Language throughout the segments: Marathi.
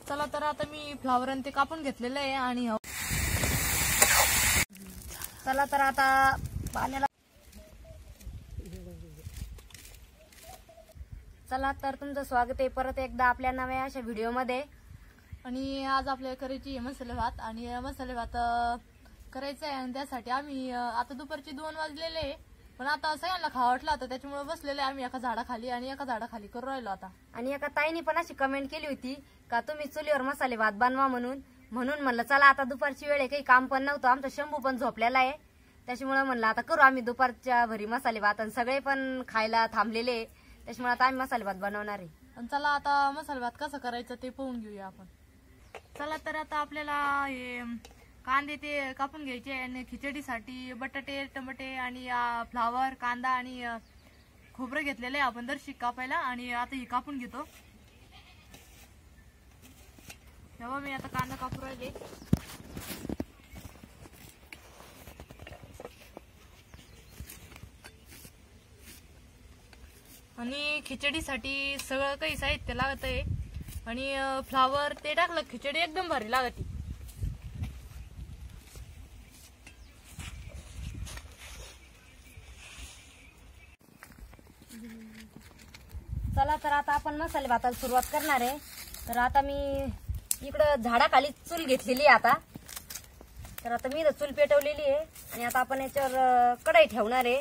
चला तर आता मी फ्लावर ते कापून घेतलेलं आहे आणि चला तर आता पाण्याला चला तर तुमचं स्वागत आहे परत एकदा आपल्या नव्या अशा व्हिडिओमध्ये। आणि आज आपल्याला करायची मसाले भात आणि मसाले भात करायचा आहे आणि त्यासाठी आम्ही आता दुपारचे 2 वाजलेले आहे, पण आता सगळ्यांना खावं वाटलं होतं त्याच्यामुळे बसलेले आम्ही एका झाडाखाली आणि एका झाडाखाली करू राहिलो आता। आणि एका ताईने पण अशी कमेंट केली होती का तुम्ही चुलीवर मसाले भात बनवा म्हणून म्हणलं चला आता दुपारची वेळ आहे, काही काम पण नव्हतं, आमचा शंभू पण झोपलेला आहे, त्याच्यामुळे म्हणलं आता करू आम्ही दुपारच्या भरी मसाले भात आणि सगळे पण खायला थांबलेले, त्याच्यामुळे आता आम्ही मसाले भात बनवणार आहे। आणि चला आता मसाले भात कसं करायचं ते पाहून घेऊया आपण। चला तर आता आपल्याला हे कांदे ते कापून घ्यायचे आणि खिचडीसाठी बटाटे टमाटे आणि फ्लावर कांदा आणि खोबरं घेतलेलं आहे आपण दर्शिक कापायला आणि आता हे कापून घेतो। तेव्हा मी आता कांदा कापून राहिले आणि खिचडीसाठी सगळं काही साहित्य लागत आहे आणि फ्लावर ते टाकलं खिचडी एकदम भारी लागते। चला तर आता आपण मसाले भाताला सुरुवात करणार आहे। तर आता मी इकडं झाडाखाली चूल घेतलेली आहे आता, तर आता मी चूल पेटवलेली आहे आणि आता आपण याच्यावर कढई ठेवणार आहे।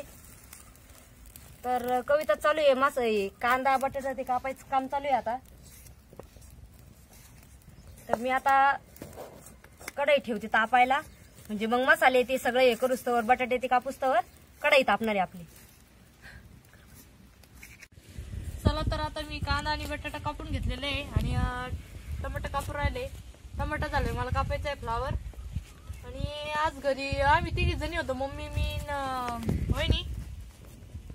तर कविता चालू आहे कांदा बटाटा ते कापायचं काम चालू आहे आता। तर मी आता कढई ठेवते तापायला, म्हणजे मग मसाले ते सगळे हे करूस्तवर बटाटे ते कापूस्तवर कढई तापणार आहे आपली। चला तर आता मी कांदा आणि बटाटा कापून घेतलेले आहे आणि टमाटर कापून राहिले, टमाटर झाले मला कापायचं आहे फ्लावर। आणि आज घरी आम्ही 3 जणी होतो, मम्मी मी वहिनी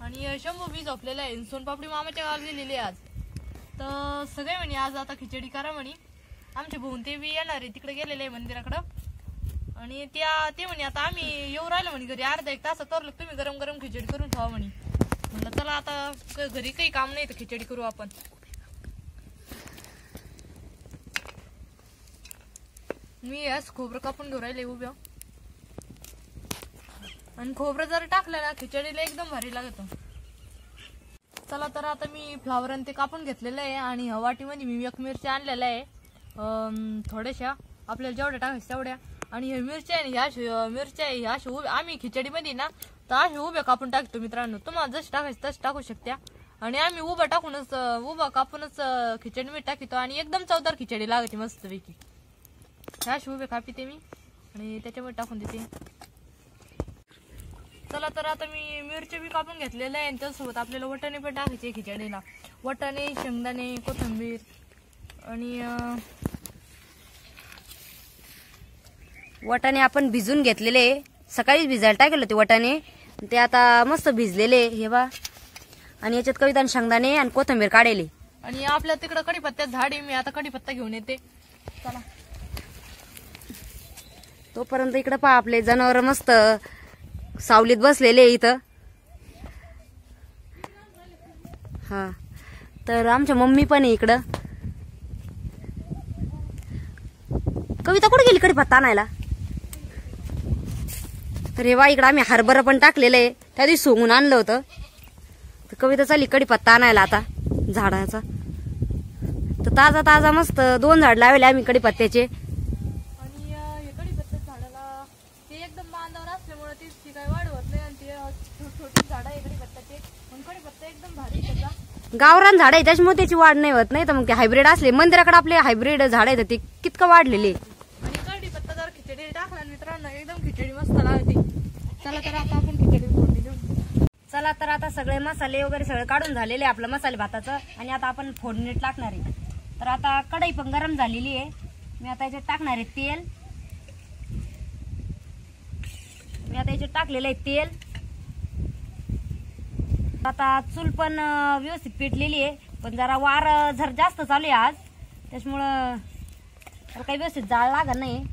आणि शंभू बी झोपलेला आहे, सोनपापडी मामाच्या गावाला गेलेली आज। तर सगळे म्हणे आज आता खिचडी करा म्हणे, आमचे भाऊ ते बी येणार आहे तिकडे गेलेले आहे मंदिराकडं आणि ते म्हणे आता आम्ही येऊ राहिलो म्हणे घरी अर्धा 1 तास तर तुम्ही गरम गरम खिचडी करून खावा म्हणे। म्हणलं चला आता घरी काही काम नाही तर खिचडी करू आपण। मी याच खोबरं कापून घेऊ राहिले उभ्या आणि खोबरं जर टाकलं ना खिचडीला एकदम भारी लागत। चला तर आता मी फ्लावर ते कापून घेतलेलं आहे आणि वाटीमध्ये मी 1 मिरची आणलेला आहे, थोड्याशा आपल्याला जेवढ्या टाकायचं तेवढ्या। आणि हे मिरच्या आहे ह्या मिरच्या आहे ह्या आम्ही खिचडीमध्ये ना तर अशा उभ्या कापून टाकतो मित्रांनो, तुम्हाला जसं टाकायचं तसं टाकू शकता। आणि आम्ही उभा कापूनच खिचडीमध्ये टाकतो आणि एकदम चवदार खिचडी लागते मस्तपैकी। ह्या उभे कापिते मी आणि त्याच्यामध्ये टाकून देते। चला तर आता मी मिरची बी कापून घेतलेलं आहे आणि त्यासोबत आपल्याला वाटाणे पण टाकायचे खिचडीला, वाटाणे शेंगदाणे कोथिंबीर आणि वाटाणे आपण भिजून घेतलेले, सकाळीच भिजायला टाकले ते वाटाणे, ते आता मस्त भिजलेले हे बा। आणि याच्यात कविता शेंगदाणे आणि कोथिंबीर काढले आणि आपल्या तिकडं कढीपत्त्याचं झाड आहे, मी आता कढीपत्ता घेऊन येते। चला तोपर्यंत इकडे पहा आपले जनावर मस्त सावलीत बसलेले इथं। हा तर आमच्या मम्मी पण आहे इकडं। कविता कुठे गेली कढीपत्ता आणायला? तर हे बा इकडं आम्ही हरभरा पण टाकलेलं आहे, त्या दिवशी सोंगून आणलं होतं, तर कविता चालली कढीपत्ता आणायला आता झाडाचा। तर ताजा ताजा मस्त 2 झाड लावले आम्ही कढीपत्त्याचे आणि हे कढीपत्त्याच्या झाडाला ते एकदम बांधावर असल्यामुळे ती काही वाढ होत नाही आणि ते छोटी झाड आहे कढीपत्त्याचे, पण कढीपत्ता एकदम भारी त्याचा गावरान झाड आहे त्याच्यामुळे त्याची वाढ नाही होत, नाही तर मग ते हायब्रिड असले मंदिराकडे आपले हायब्रिड झाड आहे ते कितकं वाढलेले। आणि कढीपत्ता जर खिचडी टाकला मित्रांनो एकदम खिचडी मस्त लागते। चला तर आता आपण खिचडी फोडणी देऊ। चला तर आता सगळे मसाले वगैरे सगळे काढून झालेले आपलं मसाले भाताचं आणि आता आपण फोडणीत टाकणार आहे। तर आता कढई पण गरम झालेली आहे, मी आता याच्यात टाकणार आहे तेल, मी आता याच्यात टाकलेलं आहे तेल। आता चूल पण व्यवस्थित पेटलेली आहे, पण जरा वार जर जास्त चालू आहे आज, त्याच्यामुळं काही व्यवस्थित जाळ लागत नाही।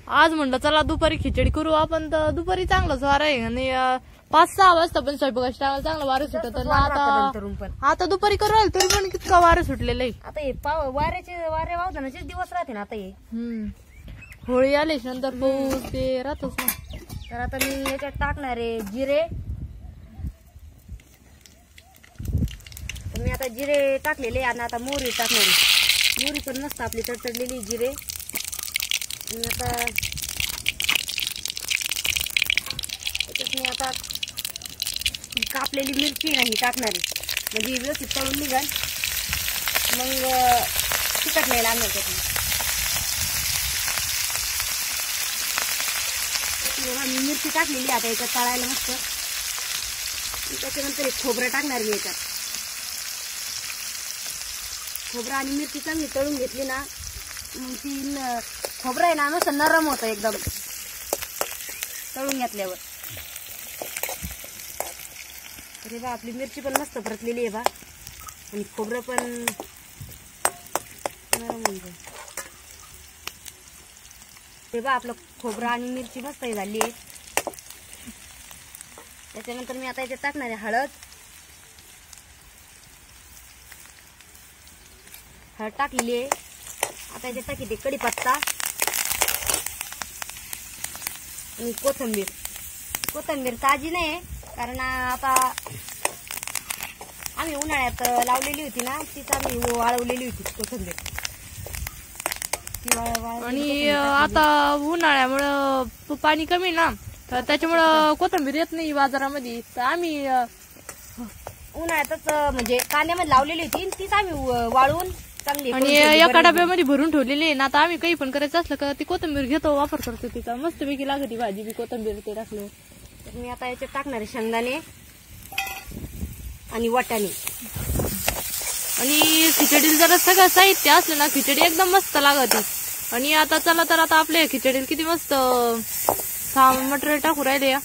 आज म्हणलं चला दुपारी खिचडी करू आपण, तर दुपारी चांगलाच वार आहे आणि 5-6 वाजता पण स्वयंपाकाच्या टायमाला चांगला वारं सुटत तसंच वार राहतं नंतरून पण. आता दुपारी करू राहील तरी पण कितका वारं सुटलेलं आहे. आता हे वारे वावतानाचे दिवस राहते ना आता हे. होळी आली नंतर पाऊस ते राहतच ना. तर आता मी याच्यात टाकणार आहे जिरे. तर मी आता जिरे टाकलेले आणि आता मोहरी टाकणार आहे. मोहरी पण मस्त आपली तडतडलेली जिरे. आणि आता त्याच्यात मी आता कापलेली मिरची नाही टाकणार आहे, म्हणजे व्यवस्थित तळून निघाल मग तिखट नाही लागणार त्यातून. मी मिरची टाकलेली आता याच्यात तळायला मस्त. त्याच्यानंतर एक खोबरं टाकणार मी याच्यात. खोबरं आणि मिरची चांगली तळून घेतली ना मग ती खोबरं आहे ना मस्त नरम होतं एकदम तळून घेतल्यावर. अरे बा आपली मिरची पण मस्त परतलेली आहे बा आणि खोबरं पण नरम होतं. ते बा आपलं खोबरं आणि मिरची मस्त झाली आहे. त्याच्यानंतर मी आता याच्यात टाकणार आहे हळद. हळद टाकलेली आहे. आता याच्यात टाकते कढीपत्ता आणि कोथिंबीर. कोथिंबीर ताजी नाही कारण आता आम्ही उन्हाळ्यात लावलेली होती ना तीच आम्ही वाळवलेली होती कोथिंबीर. आणि आता उन्हाळ्यामुळं पाणी कमी ना तर त्याच्यामुळं कोथिंबीर येत नाही बाजारामध्ये. तर आम्ही उन्हाळ्यातच म्हणजे कांद्यामध्ये लावलेली होती तीच आम्ही वाळवून चांगली आणि एका डब्यामध्ये भरून ठेवलेली आहे ना. आता आम्ही काही पण करायचं असलं का ती कोथिंबीर घेतो वापर करतो तिचा मस्तपैकी लागते भाजी बी कोथिंबीर ते टाकलं. तर मी आता याच्यात टाकणार आहे शेंगदाणे आणि वाटाणे. आणि खिचडीला जरा सगळं साहित्य असलं ना खिचडी एकदम मस्त लागते. आणि आता चला तर आता आपल्या खिचडीला किती मस्त मटेरियल टाकू राहिले या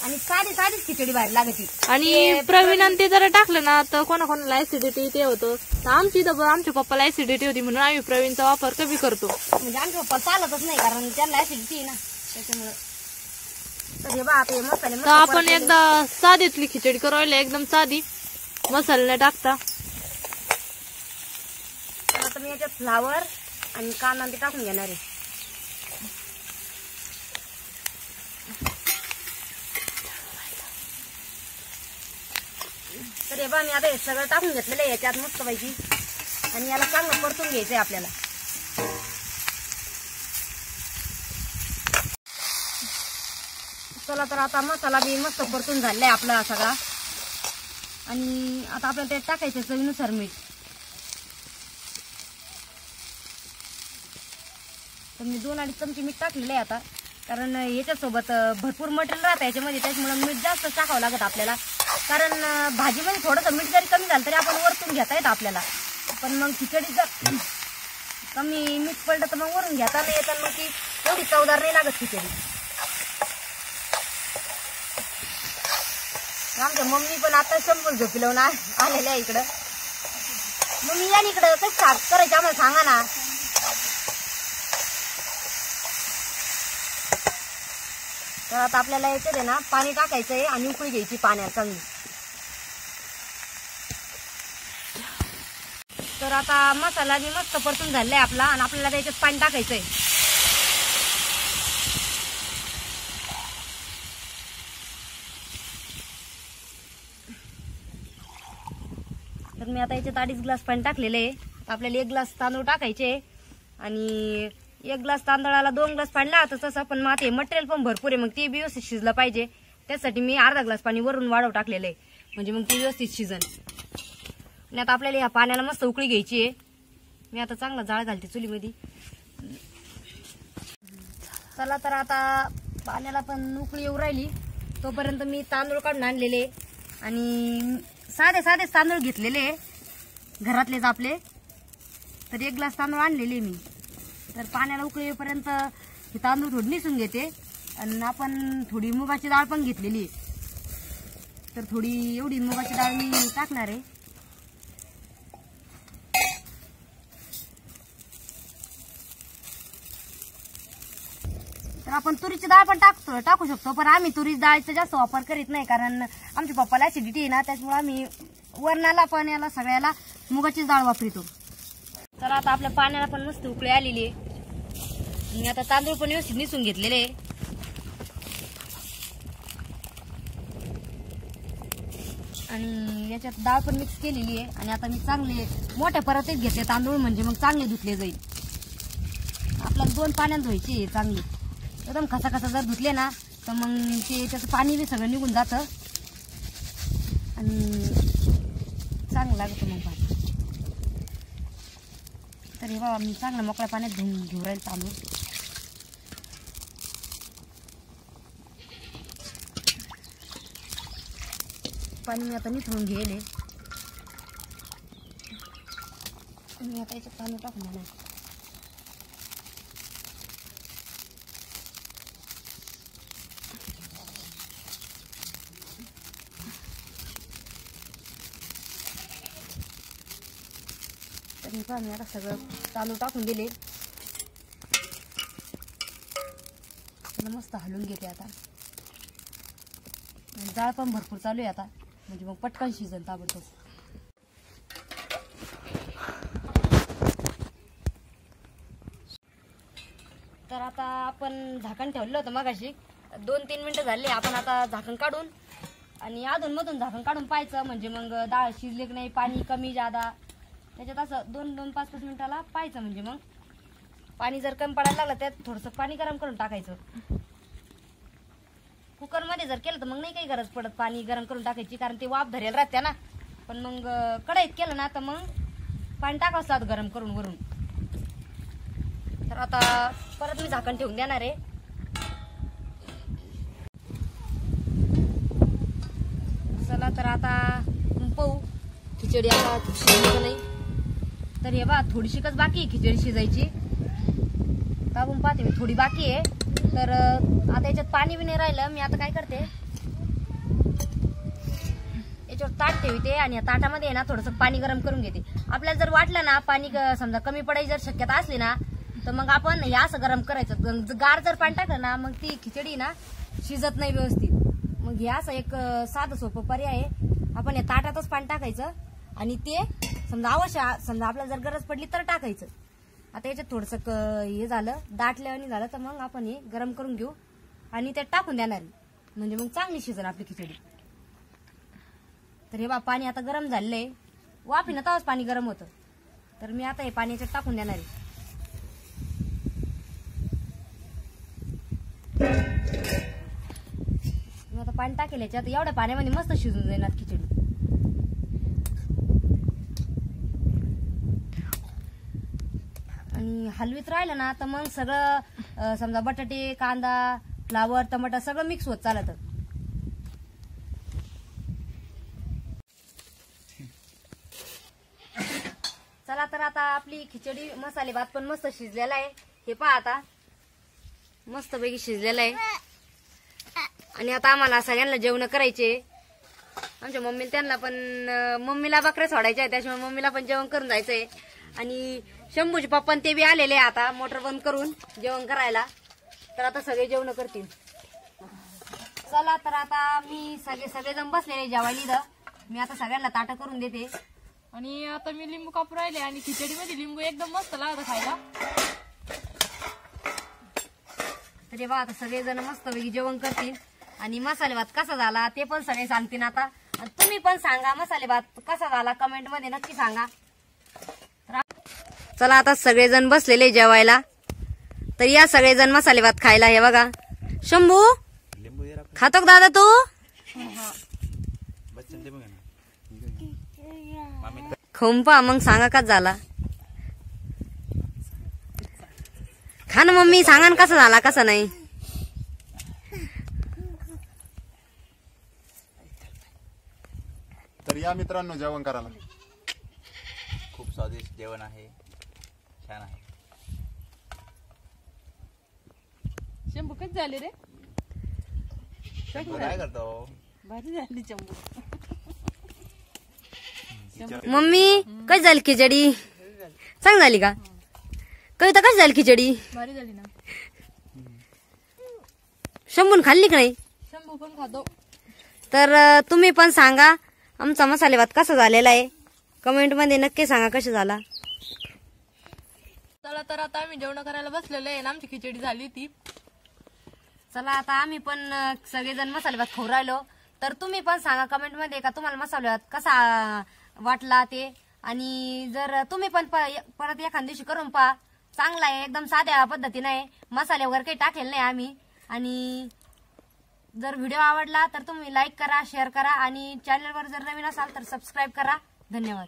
आणि साधीच खिचडी बाहेर लागते. आणि प्रवीण ते जरा टाकलं ना तर कोणाकोणाला ऍसिडिटी ते होतं. आमची तर आमच्या पप्पाला ऍसिडिटी होती म्हणून आम्ही प्रवीणचा वापर कमी करतो. म्हणजे आमच्या पप्पा चालतच नाही कारण त्यांना ऍसिडिटी ना त्याच्यामुळे. तर हे बा आता हे मसाले तर आपण एकदा साधीतली खिचडी करायला एकदम साधी मसाले नाही टाकता. आता मी याच्यात फ्लावर आणि कांदा ते टाकून घेणार आहे. तर हे बा मी आता हे सगळं टाकून घेतलेलं आहे याच्यात मस्त पैकी आणि याला चांगलं परतून घ्यायचंय आपल्याला. चला तर आता मसाला बी मस्त परतून झालेला आहे आपला सगळा. आणि आता आपल्याला ते टाकायचं चवीनुसार मीठ. तर मी 2-2.5 चमचे मीठ टाकलेलं आहे आता कारण याच्यासोबत भरपूर मटेरियल राहतं याच्यामध्ये त्याच्यामुळे मीठ जास्त टाकावं लागत आपल्याला. कारण भाजीमध्ये थोडंसं मीठ जरी कमी झालं तरी आपण वरतून घेता येतं आपल्याला. पण मग खिचडी जर कमी मीठ पडलं तर मग वरून घेता नाही येतं मग ती एवढी चवदार नाही लागत खिचडी. आमच्या मम्मी पण आता शंभर झोपी लावून आलेल्या आहे इकडं. मम्मी या इकडं कसं करायचं आम्हाला सांगा ना. तर आता आपल्याला याच्यात आहे ना पाणी टाकायचं आहे आणि उकळी घ्यायची पाण्यात चांगली. तर आता मसाला बी मस्त परतून झालेला आहे आपला आणि आपल्याला त्याच्यात पाणी टाकायचं आहे. तर मी आता याच्यात 2.5 ग्लास पाणी टाकलेलं आहे. आपल्याला 1 ग्लास तांदूळ टाकायचे आणि 1 ग्लास तांदळाला 2 ग्लास पाणी लागतं तसं. पण मग ते मटेरियल पण भरपूर आहे मग ते व्यवस्थित शिजलं पाहिजे त्यासाठी मी अर्धा ग्लास पाणी वरून वाढव टाकलेलं आहे म्हणजे मग ते व्यवस्थित शिजन. आणि आता आपल्याला ह्या पाण्याला मस्त उकळी घ्यायची आहे. मी आता चांगला जाळ घालते चुलीमध्ये. चला तर आता पाण्याला पण उकळी येऊ राहिली तोपर्यंत मी तांदूळ काढून आणलेले आणि साधे तांदूळ घेतलेले घरातलेच आपले. तर 1 ग्लास तांदूळ आणलेले मी. तर पाण्याला उकळी येईपर्यंत हे तांदूळ थोडी निसून घेते आणि आपण थोडी मुगाची डाळ पण घेतलेली आहे. तर थोडी एवढी मुगाची डाळ मी टाकणार आहे. तर आपण तुरीची डाळ पण टाकू शकतो, पण आम्ही तुरीची डाळीचा जास्त वापर करीत नाही, कारण आमच्या पप्पाला ऍसिडिटी आहे ना, त्याच्यामुळे आम्ही वरणाला पण याला सगळ्याला मुगाचीच डाळ वापरतो. तर आता आपल्या पाण्याला पण मस्त उकळी आलेली आहे आणि आता तांदूळ पण व्यवस्थित निसून घेतलेले आहे. आणि याच्यात डाळ पण मिक्स केलेली आहे आणि आता मी चांगले मोठ्या परतीत घेतले तांदूळ, म्हणजे मग चांगले धुतले जाईल. आपल्याला 2 पाण्यात धुवायचे चांगले, एकदम खसा जर धुतले ना तर मग ते त्याचं पाणी बी सगळं निघून जातं आणि चांगलं लागतं मग पाणी. तर हे बाबा मी चांगलं मोकळ्या पाण्यात घेऊन राहील तांदूळ. पाणी मी आता निथळून घेले मी आता याच्यात तांदूळ टाकून देणार. तर मी पाणी आता सगळं तांदूळ टाकून दिले, मस्त हलवून घेते आता. डाळ पण भरपूर चालू आहे आता, म्हणजे मग पटकन शिजन ताबडतोब. तर आता आपण झाकण ठेवलं होतं मगाशी, 2-3 मिनिटं झाले. आपण आता झाकण काढून आणि अधून मधून झाकण काढून पाहायचं, म्हणजे मग डाळ शिजले की नाही, पाणी कमी जादा त्याच्यात असं 2-5 मिनिटाला पाहायचं. म्हणजे मग पाणी जर कमी पडायला लागलं त्यात थोडंसं पाणी गरम करून टाकायचं. कुकरमध्ये जर केलं तर मग नाही काही गरज पडत पाणी गरम करून टाकायची, कारण ते वाफ धरेल राहते ना. पण मग कढईत केलं ना तर मग पाणी टाकावंच लागतं गरम करून वरून. तर आता परत मी झाकण ठेवून देणार आहे. चला तर आता पाहू खिचडी आता शिजली का नाही. तर हे बा थोडीशीच बाकी आहे खिचडी शिजायची, दाबून पाहते मी, थोडी बाकी आहे. तर आता याच्यात पाणी बी नाही राहिलं. मी आता काय करते, याच्यावर ताट ठेवते आणि या ताटामध्ये ना थोडंसं पाणी गरम करून घेते. आपल्याला जर वाटलं ना पाणी समजा कमी पडायची जर शक्यता असली ना तर मग आपण हे असं गरम करायचं. गार जर पाणी टाकलं ना मग ती खिचडी ना शिजत नाही व्यवस्थित. मग हे असं एक साधं सोपं पर्याय आहे. आपण या ताटातच पाणी टाकायचं आणि ते समजा आपल्याला जर गरज पडली तर टाकायचं. आता याच्यात थोडंसं हे झालं दाटल्यावानी झालं तर मग आपण हे गरम करून घेऊ आणि त्यात टाकून देणार, म्हणजे मग चांगली शिजन आपली खिचडी. तर हे बा पाणी आता गरम झालेलं आहे, वाफीनं तवाच पाणी गरम होतं. तर मी आता हे पाणी याच्यात टाकून देणार आहे. मी आता पाणी टाकेल याच्यात, एवढ्या पाण्यामध्ये मस्त शिजून जाणार खिचडी. आणि हलवीत राहिलं ना तर मग सगळं समजा बटाटे, कांदा, फ्लावर, टमाटर सगळं मिक्स होत चालतं. चला तर आता आपली खिचडी मसाले भात पण मस्त शिजलेला आहे. हे पहा आता मस्त पैकी शिजलेला आहे. आणि आता आम्हाला सगळ्यांना जेवण करायचे. आमच्या मम्मी त्यांना पण, मम्मीला बकऱ्या सोडायच्या आहे त्याच्यामुळे मम्मीला पण जेवण करून जायचंय. आणि शंभूचे पप्पा ते बी आलेले आता मोटर बंद करून जेवण करायला. तर आता सगळे जेवण करतील. चला तर आता मी सगळेजण बसलेले जेवायला इथं. मी आता सगळ्यांना ताटं करून देते. आणि आता मी लिंबू कापून राहिले आणि खिचडीमध्ये लिंबू एकदम मस्त लागतं खायला. तर बघा आता सगळेजण मस्त पैकी जेवण करतील. आणि मसाले भात कसा झाला ते पण सगळे सांगतील. आता तुम्ही पण सांगा मसाले भात कसा झाला, कमेंट मध्ये नक्की सांगा. चला आता सगळेजण बसलेले जेवायला. तर या सगळेजण मसाले भात खायला. हे बघा शंभू खातो का दादा तू? खाऊन पहा मग सांगा कसा झाला. खा ना मम्मी, सांगा ना कसा झाला कसा नाही. तर या मित्रांनो जेवण करायला. खूप स्वादिष्ट जेवण आहे, छान आहे. शंभू कधी झाले रे? काय करतो? भारी झाली शंभू. मम्मी कशी झाली खिचडी? चांगली झाली का? कविता कशी झाली खिचडी? भारी झाली ना. शंभून खाल्ली की नाही? शंभू पण खातो. तर तुम्ही पण सांगा आमचा मसाले भात कसा झालेला आहे, कमेंट मध्ये नक्की सांगा कसा झाला. चला तर आता आम्ही जेवण करायला बसलेलो आहे आणि आमची खिचडी झाली ती. चला आता आम्ही पण सगळेजण मसाले भात खाऊ राहिलो. तर तुम्ही पण सांगा कमेंट मध्ये का तुम्हाला मसाले भात कसा वाटला ते. आणि जर तुम्ही पण परत एखाद दिवशी करून पहा, चांगला आहे एकदम साध्या पद्धतीने आहे, मसाले वगैरे काही टाकलेले नाही आम्ही. आणि जर व्हिडिओ आवडला तर तुम्ही लाईक करा, शेअर करा आणि चॅनलवर जर नवीन असाल तर सबस्क्राईब करा. धन्यवाद.